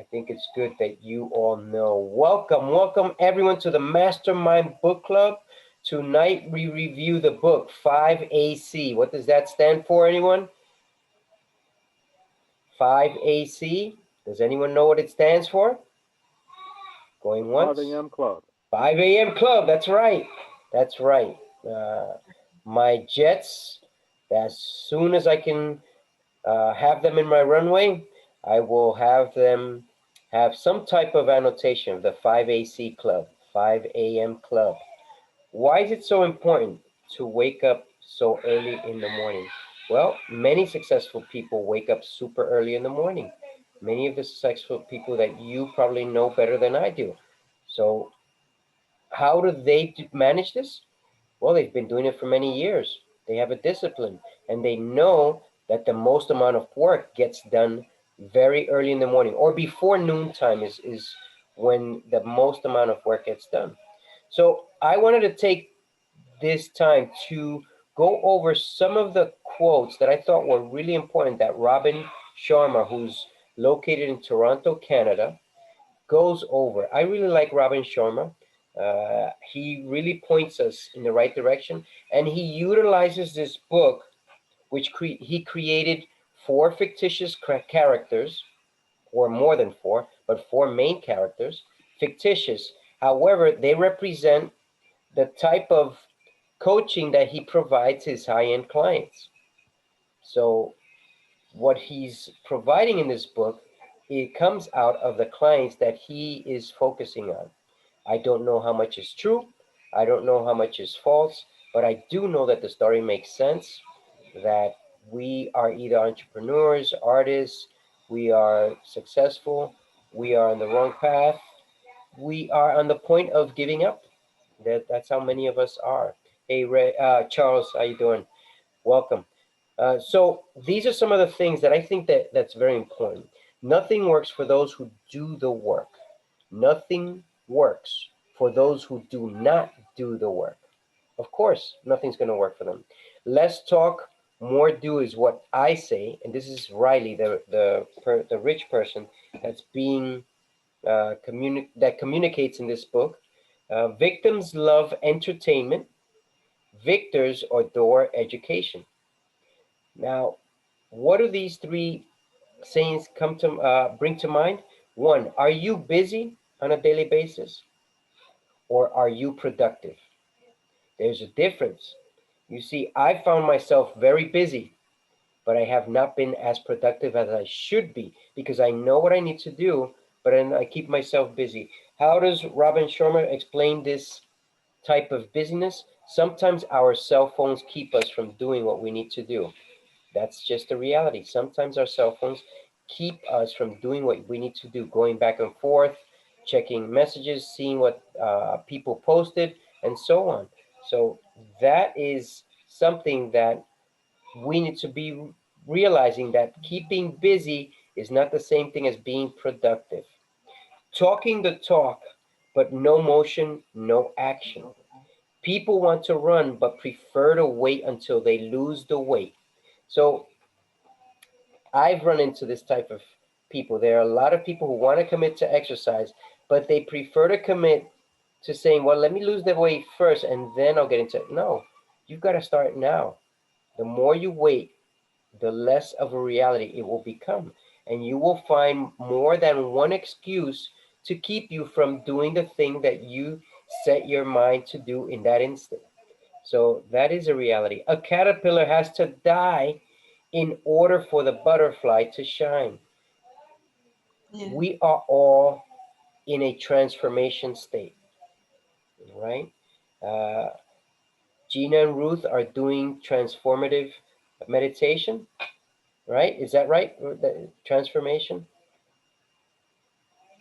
I think it's good that you all know. Welcome everyone to the Mastermind Book Club. Tonight we review the book 5AC. What does that stand for, anyone? 5AC. Does anyone know what it stands for? Going once? 5 a.m. Club. 5 a.m. Club, that's right. That's right. My jets, as soon as I can have them in my runway, I will have them have some type of annotation, the 5AC Club, 5 a.m. Club. Why is it so important to wake up so early in the morning? Well, many successful people wake up super early in the morning. Many of the successful people that you probably know better than I do. So how do they manage this? Well, they've been doing it for many years. They have a discipline, and they know that the most amount of work gets done very early in the morning, or before noontime is when the most amount of work gets done. So I wanted to take this time to go over some of the quotes that I thought were really important that Robin Sharma, who's located in Toronto, Canada, goes over. I really like Robin Sharma. He really points us in the right direction, and he utilizes this book, which he created 4 fictitious characters, or more than 4, but 4 main characters, fictitious. However, they represent the type of coaching that he provides his high-end clients. So what he's providing in this book, it comes out of the clients that he is focusing on. I don't know how much is true. I don't know how much is false, but I do know that the story makes sense, that we are either entrepreneurs, artists, we are successful, we are on the wrong path, we are on the point of giving up. That's how many of us are. Hey, Ray, Charles, how you doing? Welcome. So these are some of the things that I think that's very important. Nothing works for those who do the work. Nothing works for those who do not do the work. Of course, nothing's going to work for them. Less talk, more do is what I say, and this is Riley, the rich person that's being that communicates in this book. Victims love entertainment. Victors adore education. Now, what do these 3 sayings come to bring to mind? 1, are you busy on a daily basis, or are you productive? There's a difference. You see, I found myself very busy, but I have not been as productive as I should be because I know what I need to do, but then I keep myself busy. How does Robin Sharma explain this type of busyness? Sometimes our cell phones keep us from doing what we need to do. That's just the reality. Sometimes our cell phones keep us from doing what we need to do, going back and forth, checking messages, seeing what people posted, and so on. So that is something that we need to be realizing, that keeping busy is not the same thing as being productive. Talking the talk, but no motion, no action. People want to run, but prefer to wait until they lose the weight. So I've run into this type of people. There are a lot of people who want to commit to exercise, but they prefer to commit to saying, well, let me lose the weight first and then I'll get into it. No, you've got to start now. The more you wait, the less of a reality it will become. And you will find more than one excuse to keep you from doing the thing that you set your mind to do in that instant. So that is a reality. A caterpillar has to die in order for the butterfly to shine. Yeah. We are all in a transformation state, right? Gina and Ruth are doing transformative meditation, right? Is that right? The transformation?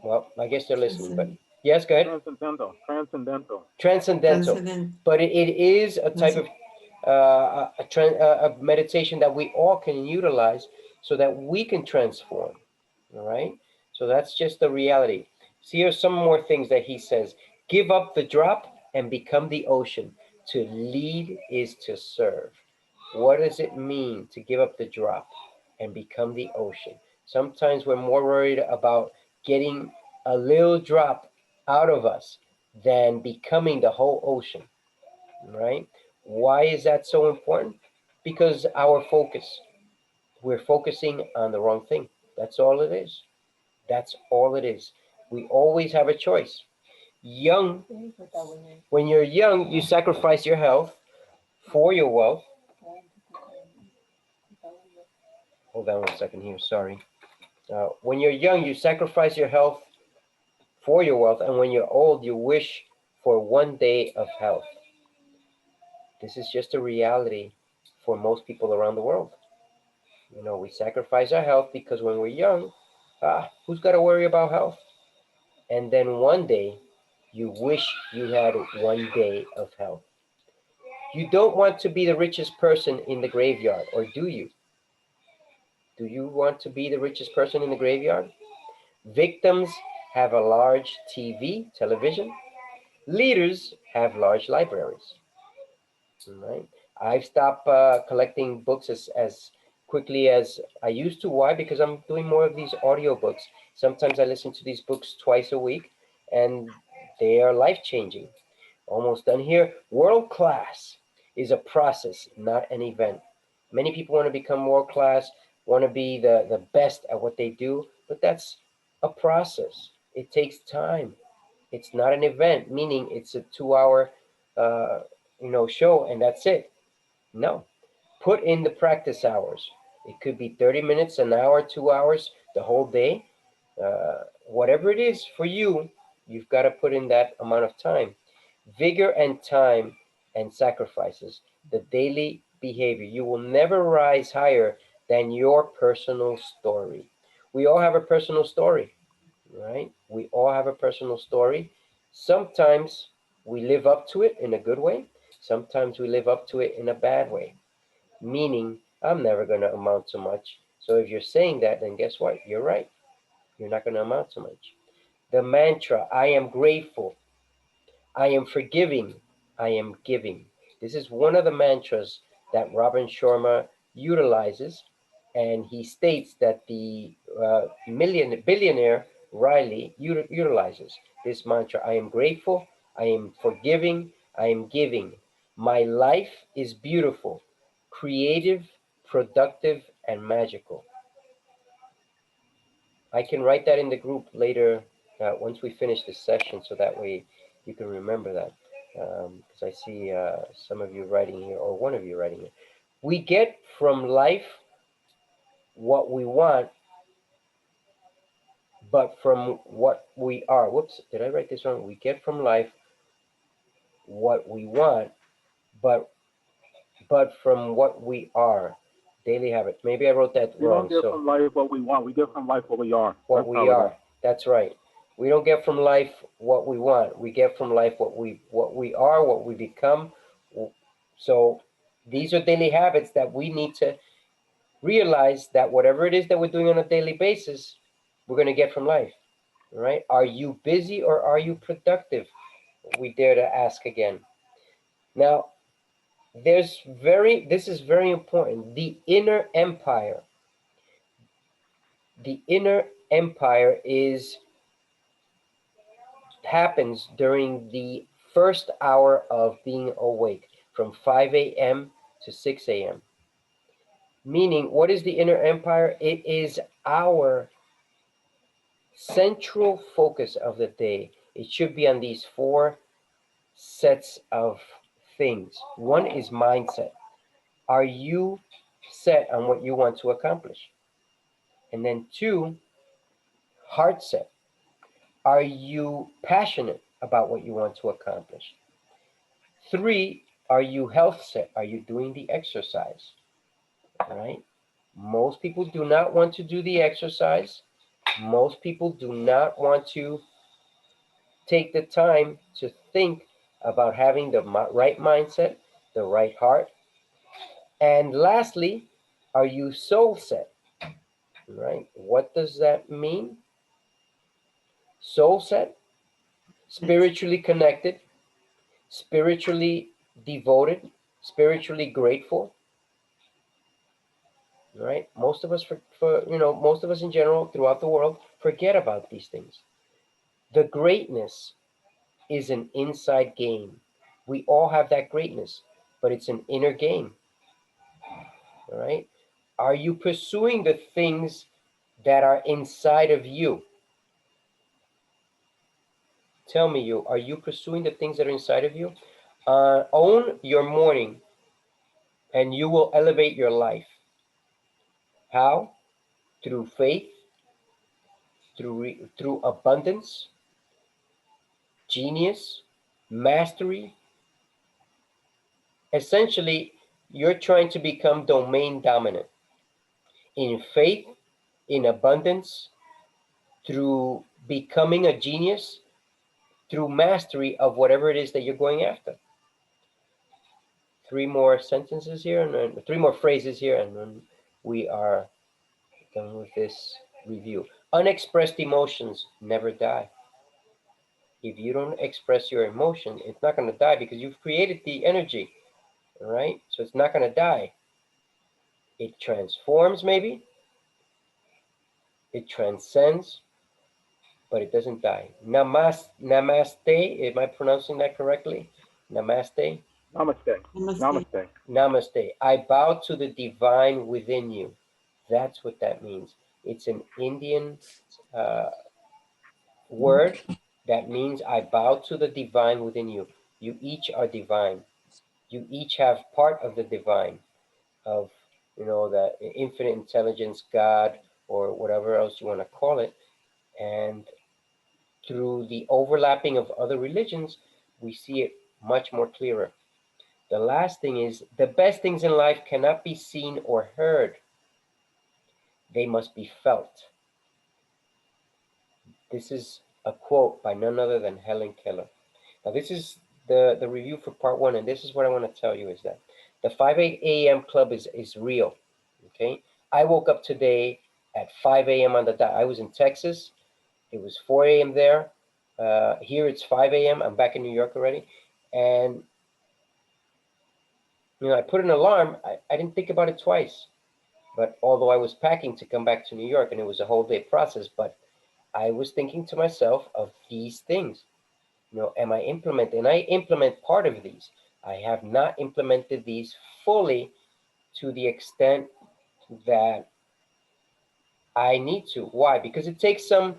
Well, I guess they're listening, but yes, go ahead. Transcendental. But it is a type of a meditation that we all can utilize so that we can transform, all right? So that's just the reality. See, here's some more things that he says. Give up the drop and become the ocean. To lead is to serve. What does it mean to give up the drop and become the ocean? Sometimes we're more worried about getting a little drop out of us than becoming the whole ocean, right? Why is that so important? Because our focus, we're focusing on the wrong thing. That's all it is. That's all it is. We always have a choice. Young, when you're young, you sacrifice your health for your wealth. Hold on 1 second here, sorry. When you're young, you sacrifice your health for your wealth, and when you're old, you wish for 1 day of health. This is just a reality for most people around the world. You know, we sacrifice our health because when we're young, who's got to worry about health? And then one day, you wish you had 1 day of health. You don't want to be the richest person in the graveyard, or do you? Do you want to be the richest person in the graveyard? Victims have a large television. Leaders have large libraries. Right? I've stopped collecting books as quickly as I used to. Why? Because I'm doing more of these audiobooks. Sometimes I listen to these books twice a week, and they are life-changing. Almost done here. World class is a process, not an event. Many people want to become world class, want to be the best at what they do, but that's a process. It takes time. It's not an event, meaning it's a 2 hour show and that's it. No. Put in the practice hours. It could be 30 minutes, an hour, 2 hours, the whole day. Whatever it is for you, you've got to put in that amount of time. Vigor and time and sacrifices, the daily behavior. You will never rise higher than your personal story. We all have a personal story, right? We all have a personal story. Sometimes we live up to it in a good way. Sometimes we live up to it in a bad way, meaning I'm never going to amount to much. So if you're saying that, then guess what? You're right. You're not going to amount to much. The mantra, I am grateful, I am forgiving, I am giving. This is one of the mantras that Robin Sharma utilizes, and he states that the billionaire Riley utilizes this mantra. I am grateful, I am forgiving, I am giving. My life is beautiful, creative, productive, and magical. I can write that in the group later once we finish this session, so that way you can remember that. Because I see some of you writing here, or one of you writing here. We get from life what we want, but from what we are. Whoops, did I write this wrong? We get from life what we want, but from what we are. Daily habits. Maybe I wrote that wrong. We don't get from life what we want. We get from life what we are. What we are. That's right. We don't get from life what we want. We get from life what we are, what we become. So these are daily habits that we need to realize that whatever it is that we're doing on a daily basis, we're going to get from life. Right? Are you busy or are you productive? We dare to ask again. Now, this is very important. The inner empire. The inner empire happens during the first hour of being awake, from 5 a.m. to 6 a.m. Meaning, what is the inner empire? It is our central focus of the day. It should be on these 4 sets of things. One is mindset. Are you set on what you want to accomplish? And then 2, heart set. Are you passionate about what you want to accomplish? 3, are you health set? Are you doing the exercise? Right? Most people do not want to do the exercise. Most people do not want to take the time to think about having the right mindset, the right heart. And lastly, are you soul set? Right? What does that mean? Soul set, spiritually connected, spiritually devoted, spiritually grateful. Right? Most of us, most of us in general throughout the world forget about these things. The greatness is an inside game. We all have that greatness, but it's an inner game. All right? Are you pursuing the things that are inside of you? Tell me, are you pursuing the things that are inside of you? Own your morning and you will elevate your life. How? Through faith, through abundance, genius, mastery. Essentially, you're trying to become domain dominant in faith, in abundance, through becoming a genius, through mastery of whatever it is that you're going after. Three more sentences here, and then three more phrases here, and then we are done with this review. Unexpressed emotions never die. If you don't express your emotion, it's not going to die because you've created the energy, all right? So it's not going to die. It transforms, maybe. It transcends, but it doesn't die. Namaste, am I pronouncing that correctly? Namaste? Namaste. Namaste. Namaste. Namaste. I bow to the divine within you. That's what that means. It's an Indian word that means I bow to the divine within you. You each are divine. You each have part of the divine, of, the infinite intelligence, God, or whatever else you want to call it. And through the overlapping of other religions, we see it much more clearer. The last thing is, the best things in life cannot be seen or heard. They must be felt. This is a quote by none other than Helen Keller. Now, this is the review for part one, and this is what I want to tell you is that the 5 a.m. club is real, okay? I woke up today at 5 a.m. on the dot. I was in Texas. It was 4 a.m. there. Here it's 5 a.m. I'm back in New York already. And, I put an alarm. I didn't think about it twice. But although I was packing to come back to New York, and it was a whole day process, but I was thinking to myself of these things. Am I implementing? And I implement part of these. I have not implemented these fully to the extent that I need to. Why? Because it takes some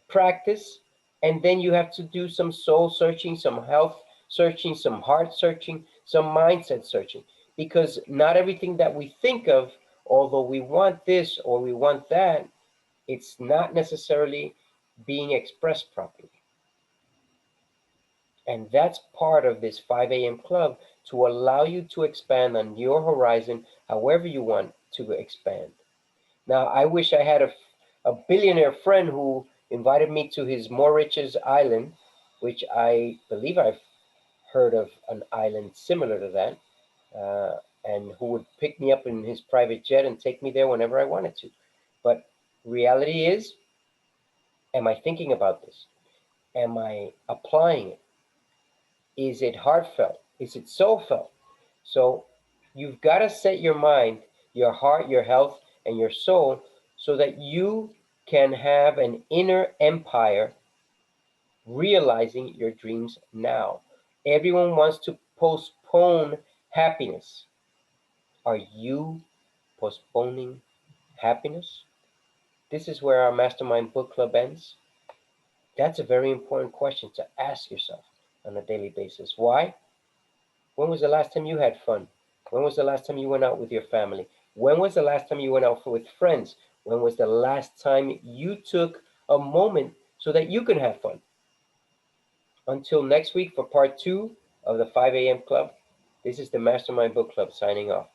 practice, and then you have to do some soul searching, some health searching, some heart searching, some mindset searching. Because not everything that we think of, although we want this or we want that, it's not necessarily being expressed properly. And that's part of this 5 a.m. club, to allow you to expand on your horizon however you want to expand. Now, I wish I had a billionaire friend who invited me to his Mauritius island, which I believe I've heard of an island similar to that, and who would pick me up in his private jet and take me there whenever I wanted to. But reality is, am I thinking about this? Am I applying it? Is it heartfelt? Is it soulfelt? So you've got to set your mind, your heart, your health, and your soul so that you can have an inner empire realizing your dreams now. Everyone wants to postpone happiness. Are you postponing happiness? This is where our Mastermind Book Club ends. That's a very important question to ask yourself on a daily basis. Why? When was the last time you had fun? When was the last time you went out with your family? When was the last time you went out with friends? When was the last time you took a moment so that you can have fun? Until next week for part two of the 5 a.m. Club, this is the Mastermind Book Club signing off.